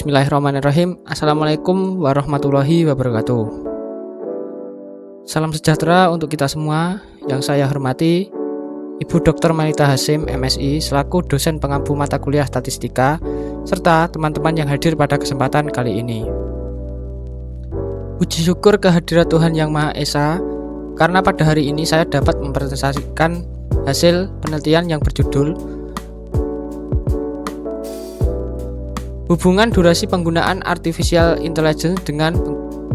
Bismillahirrahmanirrahim. Assalamualaikum warahmatullahi wabarakatuh. Salam sejahtera untuk kita semua. Yang saya hormati Ibu Dr. Manita Hasim, MSI, selaku dosen pengampu mata kuliah statistika, serta teman-teman yang hadir pada kesempatan kali ini. Puji syukur kehadirat Tuhan Yang Maha Esa, karena pada hari ini saya dapat mempresentasikan hasil penelitian yang berjudul Hubungan durasi penggunaan Artificial Intelligence dengan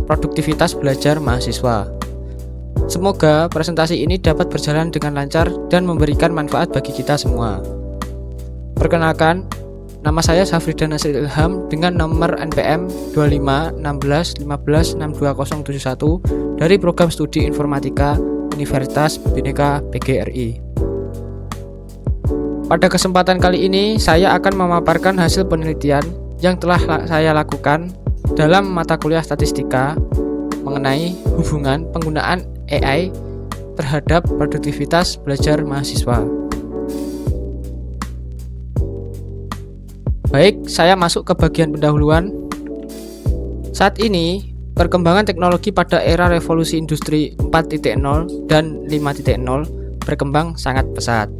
produktivitas belajar mahasiswa. Semoga presentasi ini dapat berjalan dengan lancar dan memberikan manfaat bagi kita semua. Perkenalkan, nama saya Safridan Nasir Ilham dengan nomor NPM 2516156271 dari Program Studi Informatika Universitas Bhinneka PGRI. Pada kesempatan kali ini, saya akan memaparkan hasil penelitian yang telah saya lakukan dalam mata kuliah statistika mengenai hubungan penggunaan AI terhadap produktivitas belajar mahasiswa. Baik, saya masuk ke bagian pendahuluan. Saat ini, perkembangan teknologi pada era revolusi industri 4.0 dan 5.0 berkembang sangat pesat.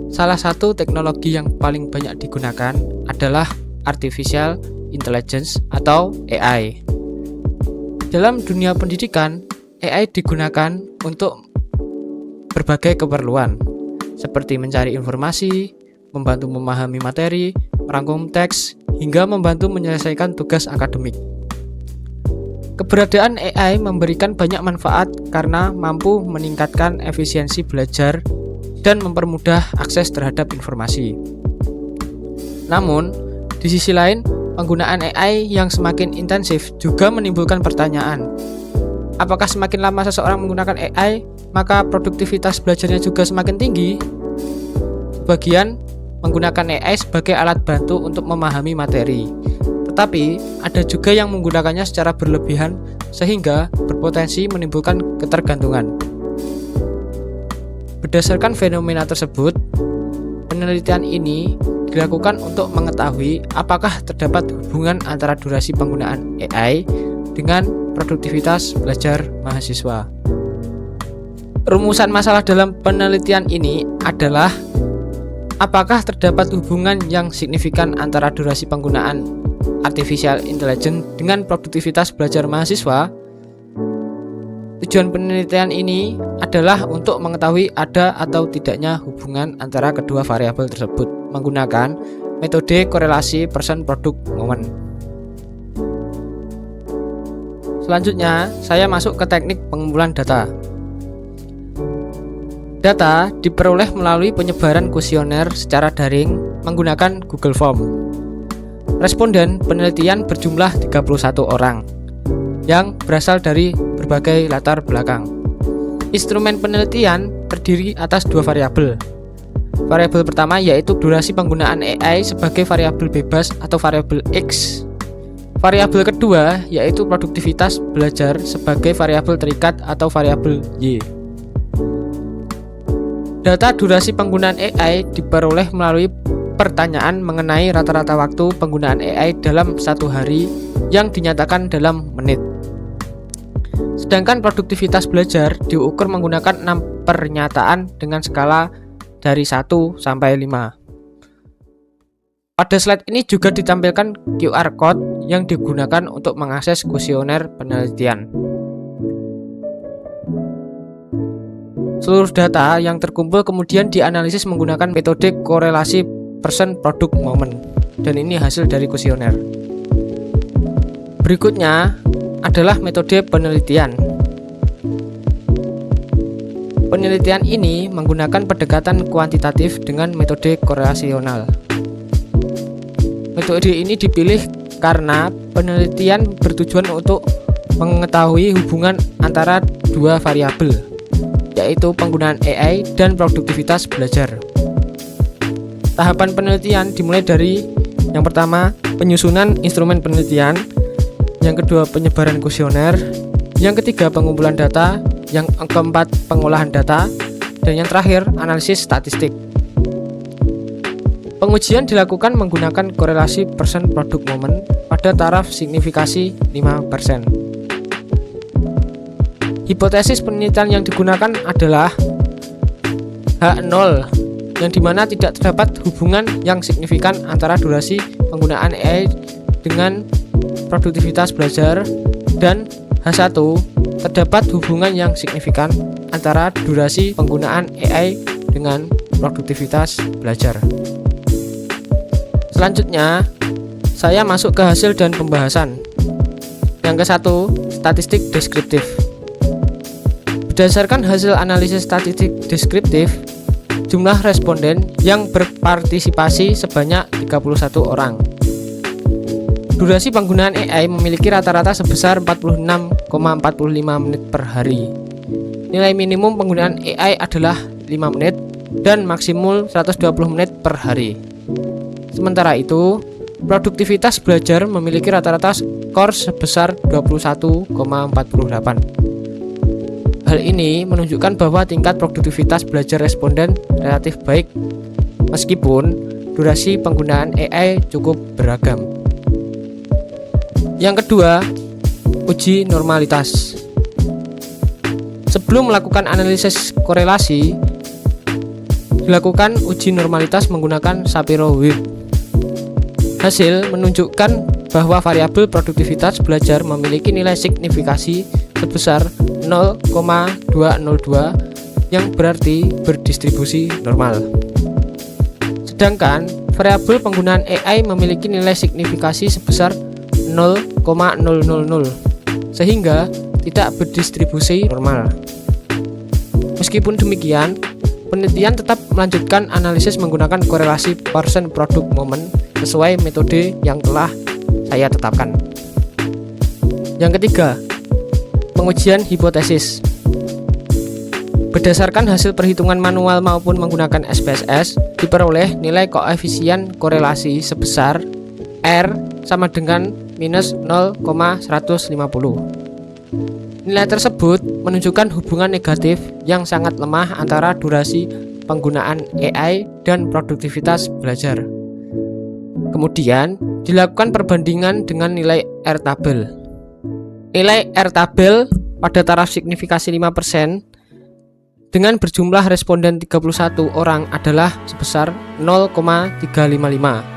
Salah satu teknologi yang paling banyak digunakan adalah Artificial Intelligence atau AI. Dalam dunia pendidikan, AI digunakan untuk berbagai keperluan, seperti mencari informasi, membantu memahami materi, merangkum teks, hingga membantu menyelesaikan tugas akademik. Keberadaan AI memberikan banyak manfaat karena mampu meningkatkan efisiensi belajar dan mempermudah akses terhadap informasi. Namun, di sisi lain, penggunaan AI yang semakin intensif juga menimbulkan pertanyaan. Apakah semakin lama seseorang menggunakan AI, maka produktivitas belajarnya juga semakin tinggi? Sebagian menggunakan AI sebagai alat bantu untuk memahami materi, tetapi ada juga yang menggunakannya secara berlebihan sehingga berpotensi menimbulkan ketergantungan. Berdasarkan fenomena tersebut, penelitian ini dilakukan untuk mengetahui apakah terdapat hubungan antara durasi penggunaan AI dengan produktivitas belajar mahasiswa. Rumusan masalah dalam penelitian ini adalah apakah terdapat hubungan yang signifikan antara durasi penggunaan Artificial Intelligence dengan produktivitas belajar mahasiswa. Tujuan penelitian ini adalah untuk mengetahui ada atau tidaknya hubungan antara kedua variabel tersebut menggunakan metode korelasi person-product moment. Selanjutnya, saya masuk ke teknik pengumpulan data. Data diperoleh melalui penyebaran kuesioner secara daring menggunakan Google Form. Responden penelitian berjumlah 31 orang yang berasal dari berbagai latar belakang. Instrumen penelitian terdiri atas dua variabel. Variabel pertama yaitu durasi penggunaan AI sebagai variabel bebas atau variabel X. Variabel kedua yaitu produktivitas belajar sebagai variabel terikat atau variabel Y. Data durasi penggunaan AI diperoleh melalui pertanyaan mengenai rata-rata waktu penggunaan AI dalam satu hari yang dinyatakan dalam menit. Sedangkan produktivitas belajar diukur menggunakan 6 pernyataan dengan skala dari 1 sampai 5. Pada slide ini juga ditampilkan QR Code yang digunakan untuk mengakses kuesioner penelitian. Seluruh data yang terkumpul kemudian dianalisis menggunakan metode korelasi person-product moment, dan ini hasil dari kuesioner. Berikutnya adalah metode penelitian. Penelitian ini menggunakan pendekatan kuantitatif dengan metode korelasional. Metode ini dipilih karena penelitian bertujuan untuk mengetahui hubungan antara dua variabel, yaitu penggunaan AI dan produktivitas belajar. Tahapan penelitian dimulai dari yang pertama, penyusunan instrumen penelitian, yang kedua penyebaran kuesioner, yang ketiga pengumpulan data, yang keempat pengolahan data, dan yang terakhir analisis statistik. Pengujian dilakukan menggunakan korelasi persen produk momen pada taraf signifikasi 5%. Hipotesis penelitian yang digunakan adalah H0, yang dimana tidak terdapat hubungan yang signifikan antara durasi penggunaan AI dengan produktivitas belajar, dan H1, terdapat hubungan yang signifikan antara durasi penggunaan AI dengan produktivitas belajar. Selanjutnya, saya masuk ke hasil dan pembahasan. Yang ke-1, statistik deskriptif. Berdasarkan hasil analisis statistik deskriptif, jumlah responden yang berpartisipasi sebanyak 31 orang. Durasi penggunaan AI memiliki rata-rata sebesar 46,45 menit per hari. Nilai minimum penggunaan AI adalah 5 menit dan maksimum 120 menit per hari. Sementara itu, produktivitas belajar memiliki rata-rata skor sebesar 21,48. Hal ini menunjukkan bahwa tingkat produktivitas belajar responden relatif baik, meskipun durasi penggunaan AI cukup beragam. Yang kedua, uji normalitas. Sebelum melakukan analisis korelasi, dilakukan uji normalitas menggunakan Shapiro-Wilk. Hasil menunjukkan bahwa variabel produktivitas belajar memiliki nilai signifikasi sebesar 0,202 yang berarti berdistribusi normal. Sedangkan variabel penggunaan AI memiliki nilai signifikasi sebesar 0,000 sehingga tidak berdistribusi normal. Meskipun demikian, penelitian tetap melanjutkan analisis menggunakan korelasi persen produk momen sesuai metode yang telah saya tetapkan. Yang ketiga, pengujian hipotesis. Berdasarkan hasil perhitungan manual maupun menggunakan SPSS, diperoleh nilai koefisien korelasi sebesar R sama dengan minus 0,150. Nilai tersebut menunjukkan hubungan negatif yang sangat lemah antara durasi penggunaan AI dan produktivitas belajar. Kemudian dilakukan perbandingan dengan nilai R-tabel. Nilai R-tabel pada taraf signifikasi 5% dengan berjumlah responden 31 orang adalah sebesar 0,355.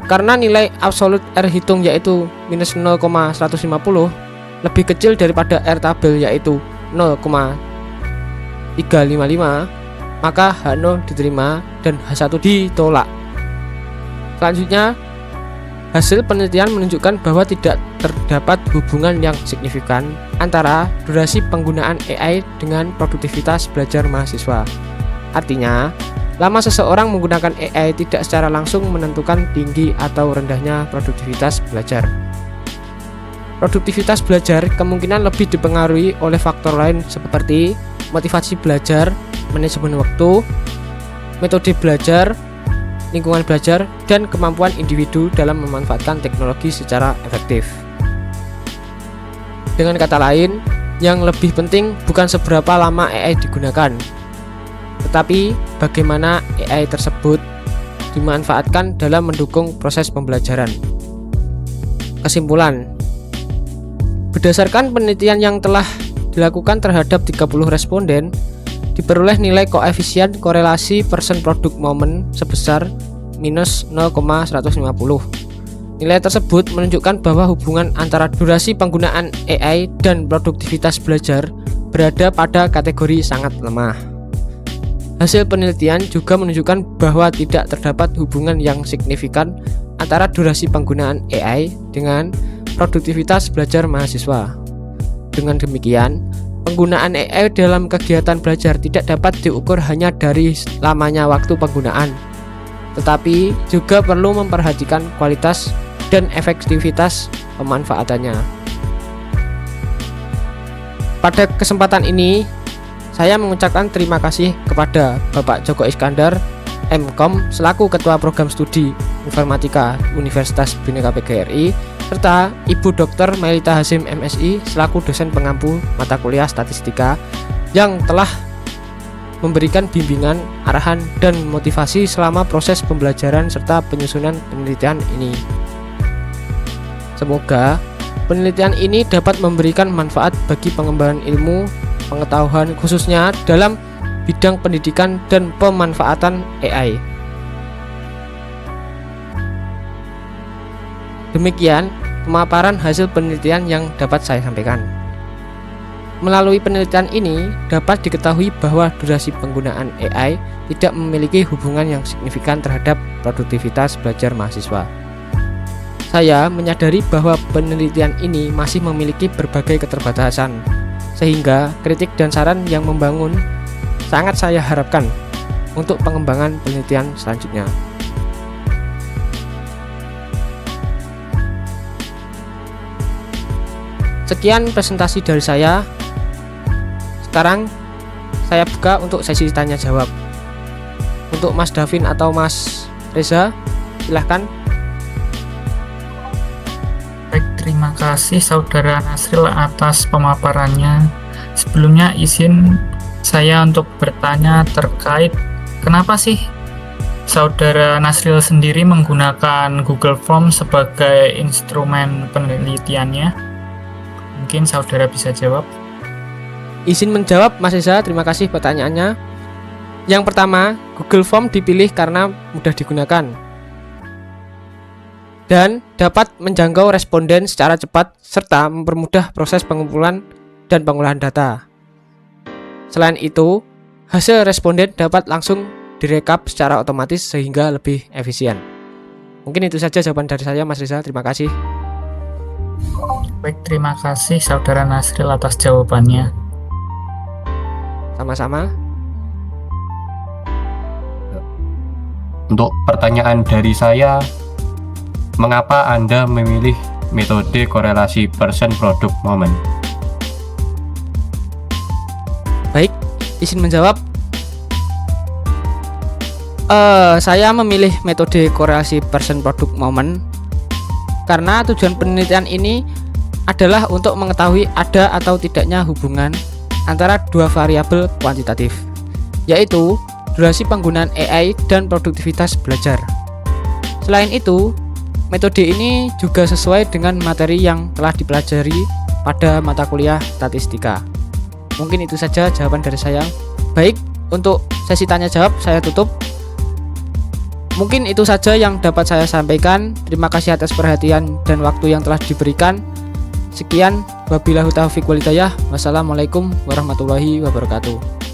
Karena nilai absolut R hitung yaitu minus 0,150 lebih kecil daripada R-tabel yaitu 0,355, maka H0 diterima dan H1 ditolak. Selanjutnya, hasil penelitian menunjukkan bahwa tidak terdapat hubungan yang signifikan antara durasi penggunaan AI dengan produktivitas belajar mahasiswa. Artinya, lama seseorang menggunakan AI tidak secara langsung menentukan tinggi atau rendahnya produktivitas belajar. Produktivitas belajar kemungkinan lebih dipengaruhi oleh faktor lain seperti motivasi belajar, manajemen waktu, metode belajar, lingkungan belajar, dan kemampuan individu dalam memanfaatkan teknologi secara efektif. Dengan kata lain, yang lebih penting bukan seberapa lama AI digunakan, tetapi bagaimana AI tersebut dimanfaatkan dalam mendukung proses pembelajaran. Kesimpulan, berdasarkan penelitian yang telah dilakukan terhadap 30 responden, diperoleh nilai koefisien korelasi persen produk momen sebesar minus 0,150. Nilai tersebut menunjukkan bahwa hubungan antara durasi penggunaan AI dan produktivitas belajar berada pada kategori sangat lemah. Hasil penelitian juga menunjukkan bahwa tidak terdapat hubungan yang signifikan antara durasi penggunaan AI dengan produktivitas belajar mahasiswa. Dengan demikian, penggunaan AI dalam kegiatan belajar tidak dapat diukur hanya dari lamanya waktu penggunaan, tetapi juga perlu memperhatikan kualitas dan efektivitas pemanfaatannya. Pada kesempatan ini, saya mengucapkan terima kasih kepada Bapak Joko Iskandar, MKom, selaku Ketua Program Studi Informatika Universitas Bhinneka PGRI, serta Ibu Dr. Melita Hasim MSI selaku dosen pengampu mata kuliah statistika yang telah memberikan bimbingan, arahan, dan motivasi selama proses pembelajaran serta penyusunan penelitian ini. Semoga penelitian ini dapat memberikan manfaat bagi pengembangan ilmu, pengetahuan khususnya dalam bidang pendidikan dan pemanfaatan AI. Demikian pemaparan hasil penelitian yang dapat saya sampaikan. Melalui penelitian ini dapat diketahui bahwa durasi penggunaan AI tidak memiliki hubungan yang signifikan terhadap produktivitas belajar mahasiswa. Saya menyadari bahwa penelitian ini masih memiliki berbagai keterbatasan, sehingga kritik dan saran yang membangun sangat saya harapkan untuk pengembangan penelitian selanjutnya. Sekian presentasi dari saya. Sekarang saya buka untuk sesi tanya jawab. Untuk Mas Davin atau Mas Reza, silahkan. Baik, terima kasih Saudara Nasril atas pemaparannya. Sebelumnya izin saya untuk bertanya terkait kenapa sih Saudara Nasril sendiri menggunakan Google Form sebagai instrumen penelitiannya? Mungkin Saudara bisa jawab. Izin menjawab Mas Reza, terima kasih pertanyaannya. Yang pertama, Google Form dipilih karena mudah digunakan dan dapat menjangkau responden secara cepat serta mempermudah proses pengumpulan dan pengolahan data. Selain itu, hasil responden dapat langsung direkap secara otomatis sehingga lebih efisien. Mungkin itu saja jawaban dari saya, Mas Reza. Terima kasih. Baik, terima kasih Saudara Nasril atas jawabannya. Sama-sama. Untuk pertanyaan dari saya, mengapa Anda memilih metode korelasi person product moment? Baik, izin menjawab. Saya memilih metode korelasi person product moment karena tujuan penelitian ini adalah untuk mengetahui ada atau tidaknya hubungan antara dua variabel kuantitatif, yaitu durasi penggunaan AI dan produktivitas belajar. Selain itu, metode ini juga sesuai dengan materi yang telah dipelajari pada mata kuliah statistika. Mungkin itu saja jawaban dari saya. Baik, untuk sesi tanya jawab saya tutup. Mungkin itu saja yang dapat saya sampaikan. Terima kasih atas perhatian dan waktu yang telah diberikan. Sekian, wabillahi taufiq wal hidayah. Wassalamualaikum warahmatullahi wabarakatuh.